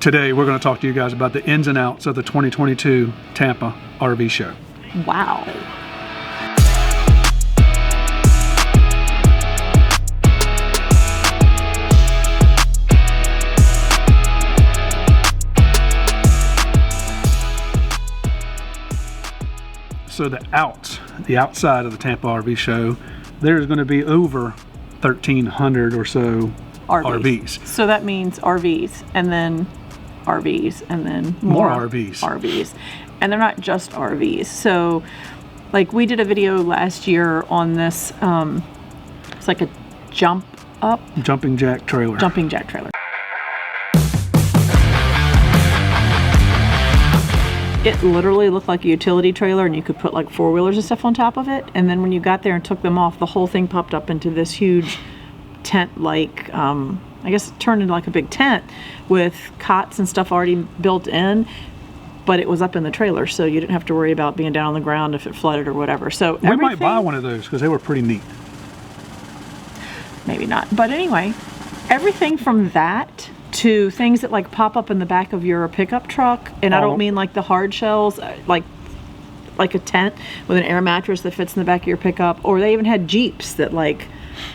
Today we're going to talk to you guys about the ins and outs of the 2022 Tampa RV Show. Wow. So the outside of the Tampa RV Show, there's going to be over 1,300 or so RVs. So that means RVs, and then RVs, and then more RVs. And they're not just RVs. So, like, we did a video last year on this, it's like a jumping jack trailer. It literally looked like a utility trailer, and you could put like four-wheelers and stuff on top of it. And then when you got there and took them off, the whole thing popped up into this huge tent, like, I guess it turned into like a big tent with cots and stuff already built in, but it was up in the trailer, so you didn't have to worry about being down on the ground if it flooded or whatever. So we might buy one of those because they were pretty neat. Maybe not. But anyway, everything from that to things that like pop up in the back of your pickup truck, and I don't mean like the hard shells, like a tent with an air mattress that fits in the back of your pickup, or they even had Jeeps that like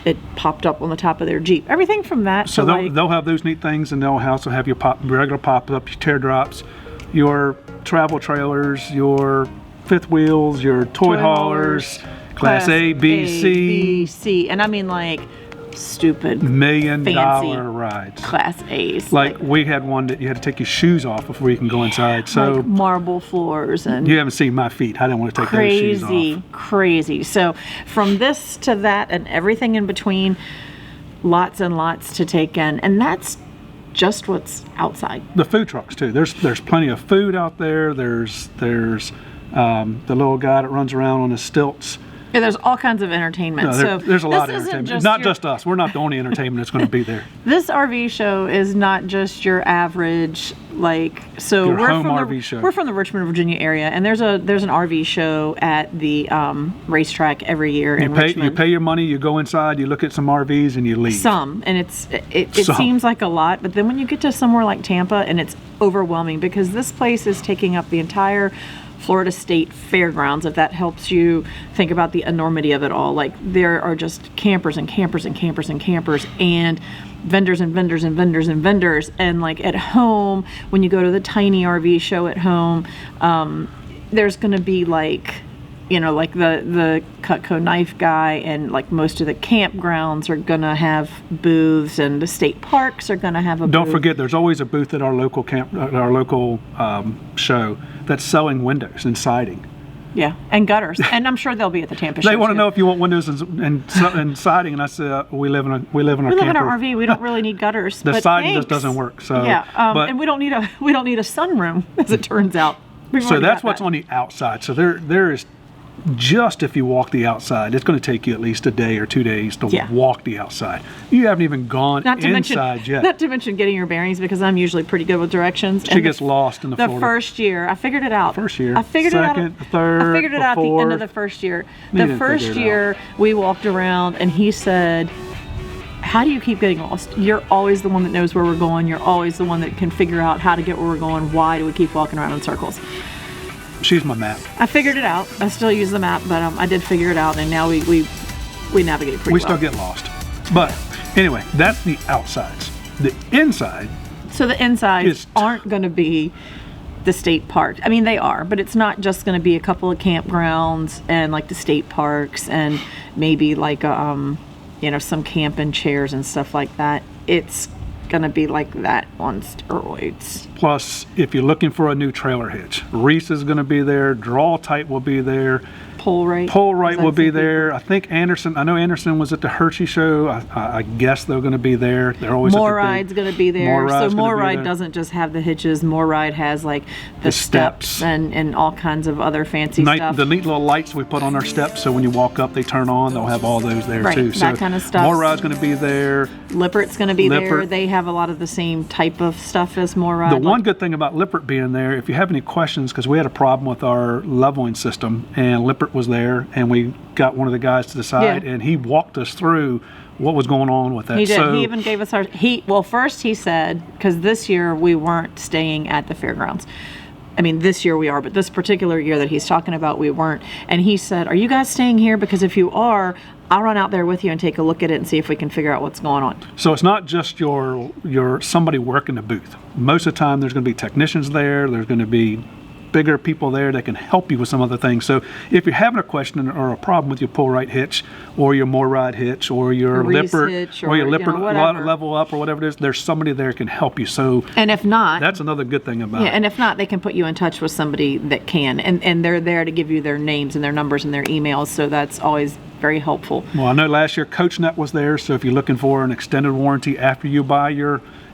it popped up on the top of their Jeep. Everything from that. So they'll have those neat things, and they'll also have your regular pop-ups, your teardrops, your travel trailers, your fifth wheels, your toy haulers, class A, B, C, and I mean like stupid $1 million rides, class A's. Like we had one that you had to take your shoes off before you can go inside. So like marble floors, and you haven't seen my feet. I didn't want to take those shoes off. Crazy. So from this to that and everything in between, lots and lots to take in, and that's just what's outside. The food trucks too. There's plenty of food out there. There's the little guy that runs around on his stilts. Yeah, there's all kinds of entertainment. There's a lot of entertainment. Not just us. We're not the only entertainment that's going to be there. This RV show is not just your average, like, so we're from RV show. We're from the Richmond, Virginia area, and there's an RV show at the racetrack every year in Richmond. You pay your money, you go inside, you look at some RVs, and you leave. And it seems like a lot, but then when you get to somewhere like Tampa, and it's overwhelming because this place is taking up the entire Florida State Fairgrounds, if that helps you think about the enormity of it all. Like, there are just campers and campers and campers and campers, and vendors and vendors and vendors and vendors. And like at home, when you go to the tiny RV show at home, there's going to be like, you know, like the Cutco knife guy, and like most of the campgrounds are going to have booths, and the state parks are going to have a booth. Don't forget, there's always a booth at our local show that's selling windows and siding. Yeah, and gutters. And I'm sure they'll be at the Tampa show. They want to know if you want windows and siding, and I said we live in our camper. We live in our RV. We don't really need gutters. The siding just doesn't work. So yeah, and we don't need a sunroom, as it turns out. So that's what's on the outside. So there is. Just if you walk the outside, it's going to take you at least a day or 2 days to walk the outside. You haven't even gone inside yet. Not to mention getting your bearings, because I'm usually pretty good with directions. She gets lost in the Florida. First year, I figured it out. Third, I figured it out at the end of the first year. The first year, we walked around, and he said, how do you keep getting lost? You're always the one that knows where we're going. You're always the one that can figure out how to get where we're going. Why do we keep walking around in circles? She's my map. I figured it out. I still use the map, but I did figure it out, and now we navigate pretty well. We still get lost. But anyway, that's the outsides. The inside. So the insides aren't going to be the state park. I mean, they are, but it's not just going to be a couple of campgrounds and like the state parks and maybe like some camping chairs and stuff like that. It's going to be like that on steroids. Plus, if you're looking for a new trailer hitch, Reese is going to be there. Draw Tight will be there. Pull Right will be there. I think Anderson. I know Anderson was at the Hershey show. I guess they're going to be there. They're always More Ride's going to be there. So More Ride doesn't just have the hitches. More Ride has like the steps and all kinds of other fancy stuff. The neat little lights we put on our steps, so when you walk up, they turn on. They'll have all those there too. That kind of stuff. More Ride's going to be there. Lippert's going to be there. They have a lot of the same type of stuff as More Ride. The one good thing about Lippert being there, if you have any questions, because we had a problem with our leveling system, and Lippert was there, and we got one of the guys to the side, and he walked us through what was going on with that. He did. So, he even gave us well, first he said, because this year we weren't staying at the fairgrounds. I mean, this year we are, but this particular year that he's talking about, we weren't. And he said, are you guys staying here? Because if you are, I'll run out there with you and take a look at it and see if we can figure out what's going on. So it's not just your somebody working the booth. Most of the time there's going to be technicians there. There's going to be bigger people there that can help you with some other things. So if you're having a question or a problem with your pull right hitch or your more ride hitch or your lipper or your lipper level up or whatever it is, there's somebody there can help you. So and if not, that's another good thing about it. And if not, they can put you in touch with somebody that can, and they're there to give you their names and their numbers and their emails. So that's always very helpful. Well, I know last year CoachNet was there, so if you're looking for an extended warranty after you buy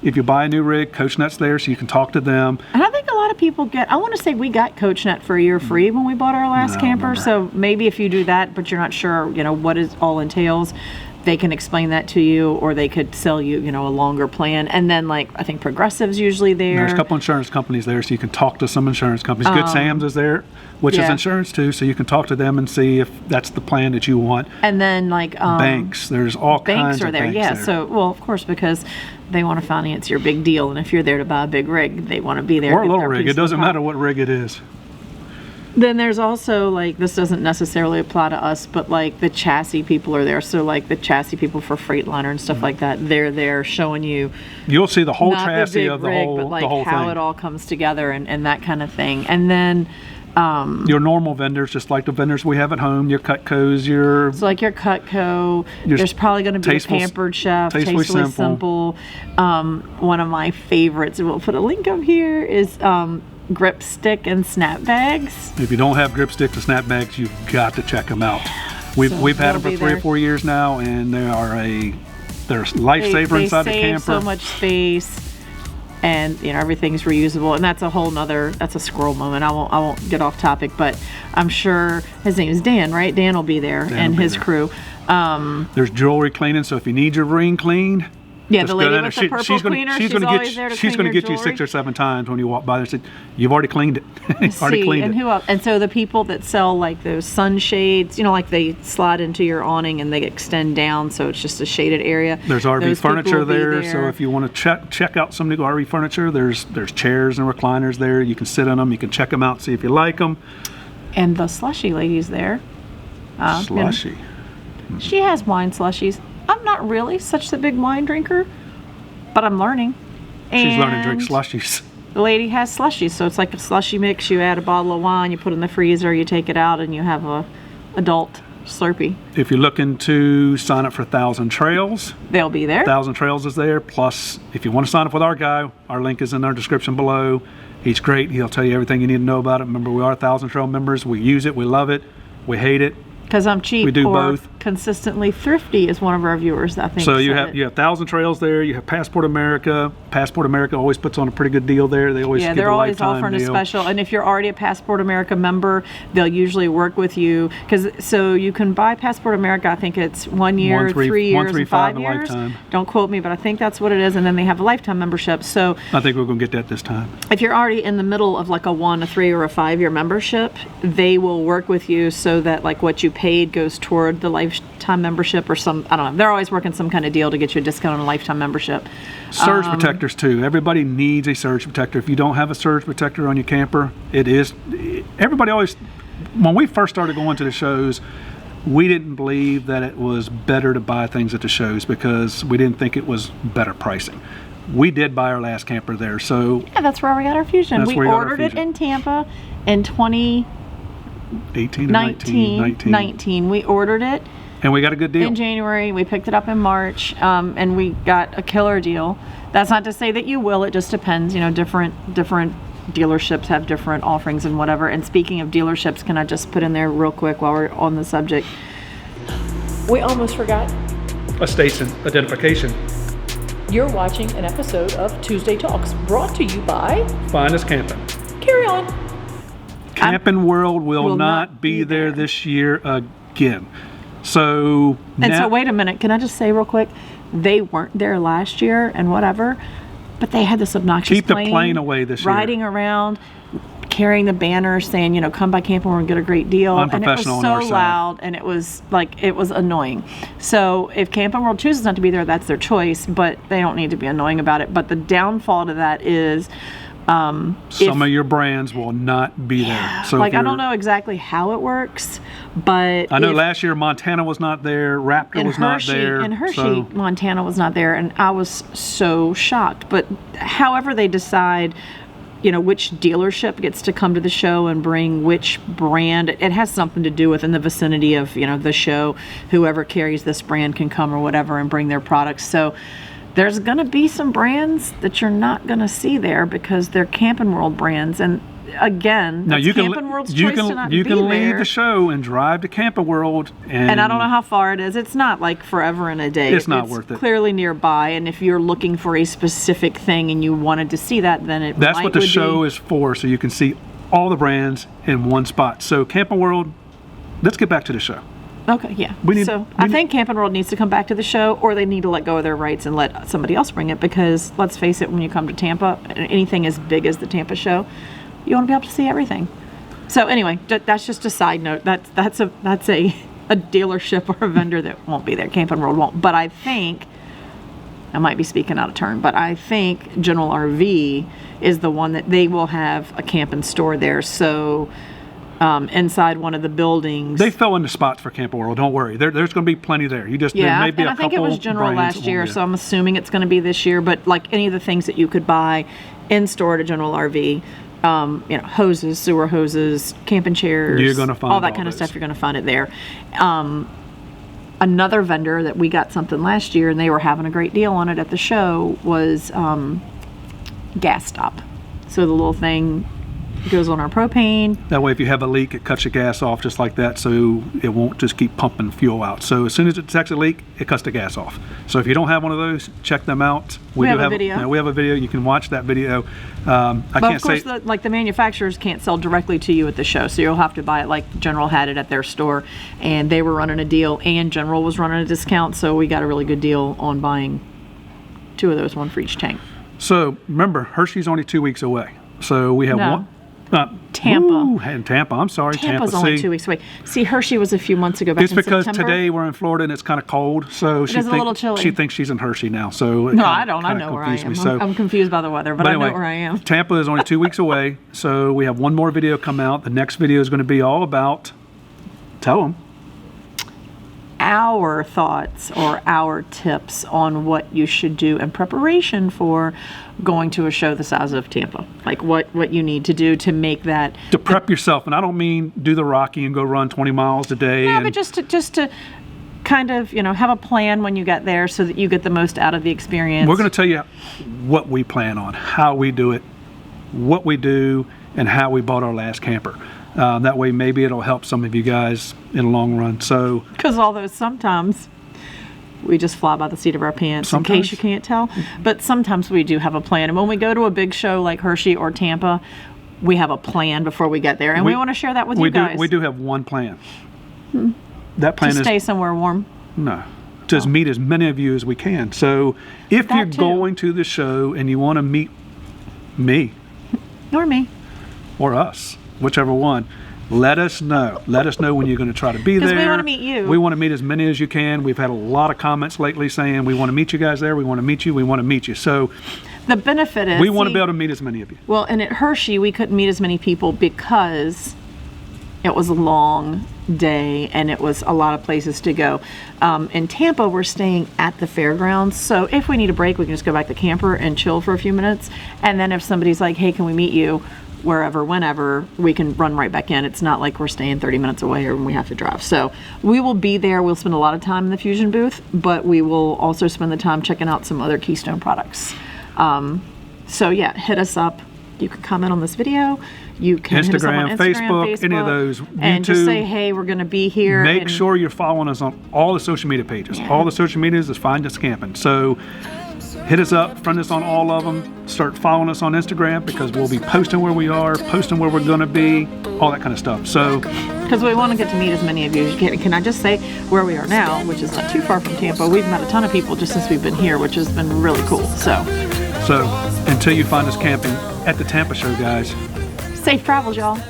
if you buy a new rig, CoachNet's there, so you can talk to them. And I think a lot of people I want to say we got CoachNet for a year free when we bought our last camper. So maybe if you do that, but you're not sure, what it all entails, they can explain that to you, or they could sell you, a longer plan. And then, I think Progressive's usually there. There's a couple insurance companies there, so you can talk to some insurance companies. Good Sam's is there, which is insurance too, so you can talk to them and see if that's the plan that you want. And then, banks, there's all kinds of banks there. So, well, of course, because they want to finance your big deal, and if you're there to buy a big rig, they want to be there. Or a little rig. It doesn't matter what rig it is. Then there's also, this doesn't necessarily apply to us, but the chassis people are there. So the chassis people for Freightliner and stuff like that, they're there showing you. You'll see the whole chassis of the whole thing. But how it all comes together and that kind of thing. And then your normal vendors, just like the vendors we have at home, your Cutcos, your Cutco. There's probably going to be a Pampered Chef, Tastefully Simple. One of my favorites, and we'll put a link up here, is grip stick and snap bags. If you don't have grip sticks and snap bags, you've got to check them out. We've had them for 3 or 4 years now, and they're a lifesaver inside the camper. They save so much space, and everything's reusable. And that's a whole nother, that's a squirrel moment. I won't get off topic, but I'm sure his name is Dan, right? Dan will be there, and his crew. There's jewelry cleaning, so if you need your ring cleaned. Yeah, the lady with the purple cleaner, she's always there to clean your jewelry. She's going to get you 6 or 7 times when you walk by there and say, you've already cleaned it. And who else? And so the people that sell those sunshades, they slide into your awning and they extend down, so it's just a shaded area. There's RV furniture there, so if you want to check out some new RV furniture, there's chairs and recliners there. You can sit on them, you can check them out, see if you like them. And the slushy lady's there. Slushy. She has wine slushies. I'm not really such a big wine drinker, but I'm learning. She's learning to drink slushies. The lady has slushies, so it's like a slushy mix. You add a bottle of wine, you put it in the freezer, you take it out, and you have a adult Slurpee. If you're looking to sign up for 1,000 Trails, they'll be there. 1,000 Trails is there. Plus, if you want to sign up with our guy, our link is in our description below. He's great. He'll tell you everything you need to know about it. Remember, we are 1,000 Trail members. We use it. We love it. We hate it. Because I'm cheap. We do both. Consistently thrifty is one of our viewers, I think. So you have 1,000 Trails there. You have Passport America. Passport America always puts on a pretty good deal there. They always give they're a always lifetime offering deal. a special. And if you're already a Passport America member, they'll usually work with you. So you can buy Passport America. I think it's 1 year, 3 years, and 5 years. Lifetime. Don't quote me, but I think that's what it is. And then they have a lifetime membership. So I think we're going to get that this time. If you're already in the middle of a 1, a 3, or a 5 year membership, they will work with you so that what you paid goes toward the lifetime membership or some, I don't know. They're always working some kind of deal to get you a discount on a lifetime membership. Surge protectors too. Everybody needs a surge protector. If you don't have a surge protector on your camper, everybody always, when we first started going to the shows, we didn't believe that it was better to buy things at the shows because we didn't think it was better pricing. We did buy our last camper there, so. Yeah, that's where we got our Fusion. We ordered it in Tampa in 2019. We ordered it. And we got a good deal. In January, we picked it up in March, and we got a killer deal. That's not to say that you will, it just depends. Different dealerships have different offerings and whatever. And speaking of dealerships, can I just put in there real quick while we're on the subject? We almost forgot. A station identification. You're watching an episode of Tuesday Talks, brought to you by FindUsCamping. Carry on. Camping World will not be there this year again. So wait a minute, can I just say real quick, they weren't there last year and whatever, But they had this obnoxious Keep the plane away this year. Riding around, carrying the banners saying, come by Camping World and get a great deal. And it was so loud, and it was annoying. So if Camping World chooses not to be there, that's their choice, but they don't need to be annoying about it. But the downfall to that is some of your brands will not be there. So I don't know exactly how it works, but I know last year Montana was not there, Raptor was not there. And Hershey, Montana was not there, and I was so shocked. But however they decide, which dealership gets to come to the show and bring which brand, it has something to do with in the vicinity of, the show, whoever carries this brand can come or whatever and bring their products. So there's going to be some brands that you're not going to see there because they're Camping World brands. And again, now Camping World's choice to not be there. You can leave the show and drive to Camping World. And I don't know how far it is. It's not like forever and a day. It's not worth it. Clearly nearby. And if you're looking for a specific thing and you wanted to see that, then that's what the show is for, so you can see all the brands in one spot. So Camping World, let's get back to the show. Okay, yeah. I think Camping World needs to come back to the show, or they need to let go of their rights and let somebody else bring it, because let's face it, when you come to Tampa, anything as big as the Tampa show, you want to be able to see everything. So anyway, that's just a side note. That's a dealership or a vendor that won't be there. Camping World won't. But I think, I might be speaking out of turn, but I think General RV is the one that they will have a camping store there. So inside one of the buildings. They fill in the spots for Camping World. Don't worry. There's going to be plenty there. There may be I think it was General last year, so I'm assuming it's going to be this year. But like any of the things that you could buy in store at a General RV, hoses, sewer hoses, camping chairs, you're going to find all that kind of stuff. You're going to find it there. Another vendor that we got something last year, and they were having a great deal on it at the show, was Gas Stop. So the little thing goes on our propane. That way, if you have a leak, it cuts your gas off just like that, so it won't just keep pumping fuel out. So as soon as it detects a leak, it cuts the gas off. So if you don't have one of those, check them out. We have a video. We have a video. You can watch that video. Of course, the manufacturers can't sell directly to you at the show, so you'll have to buy it like General had it at their store, and they were running a deal, and General was running a discount, so we got a really good deal on buying 2 of those, one for each tank. So remember, Hershey's only 2 weeks away. So we have one. Tampa. Tampa. I'm sorry, Tampa's Tampa. only 2 weeks away. See, Hershey was a few months ago. Back it's because September. Today we're in Florida and it's kind of cold, so she thinks she's in Hershey now. So I don't. I know where I am. I'm confused by the weather, but anyway, I know where I am. Tampa is only 2 weeks away, so we have one more video come out. The next video is going to be all about. Tell them. Our thoughts or our tips on what you should do in preparation for going to a show the size of Tampa. Like what you need to do to make that. To prep yourself. And I don't mean do the Rocky and go run 20 miles a day. No, but just to kind of, have a plan when you get there so that you get the most out of the experience. We're going to tell you what we plan on, how we do it, what we do, and how we bought our last camper. That way maybe it'll help some of you guys in the long run. So, because although sometimes we just fly by the seat of our pants, in case you can't tell, but sometimes we do have a plan. And when we go to a big show like Hershey or Tampa, we have a plan before we get there, and we want to share that with you guys. We do have one plan. That plan is to stay somewhere warm. No, just meet as many of you as we can. So if you're going to the show and you want to meet me or us, whichever one, let us know. Let us know when you're going to try to be there. Because we want to meet you. We want to meet as many as you can. We've had a lot of comments lately saying we want to meet you guys there. We want to meet you. We want to meet you. So the benefit is we want to be able to meet as many of you. Well, and at Hershey we couldn't meet as many people because it was a long day and it was a lot of places to go. In Tampa, we're staying at the fairgrounds, so if we need a break, we can just go back to the camper and chill for a few minutes. And then if somebody's like, "Hey, can we meet you?" wherever, whenever, we can run right back in. It's not like we're staying 30 minutes away or we have to drive. So we will be there. We'll spend a lot of time in the Fusion booth, but we will also spend the time checking out some other Keystone products. So yeah, hit us up. You can comment on this video. You can hit us up on Instagram, Facebook, any of those. And YouTube. Just say, hey, we're going to be here. Make sure you're following us on all the social media pages. Yeah. All the social medias is FindUsCamping. So hit us up, friend us on all of them. Start following us on Instagram because we'll be posting where we are, posting where we're going to be, all that kind of stuff. So, because we want to get to meet as many of you as you can. Can I just say where we are now, which is not too far from Tampa, we've met a ton of people just since we've been here, which has been really cool. So So until you find us camping at the Tampa show, guys. Safe travels, y'all.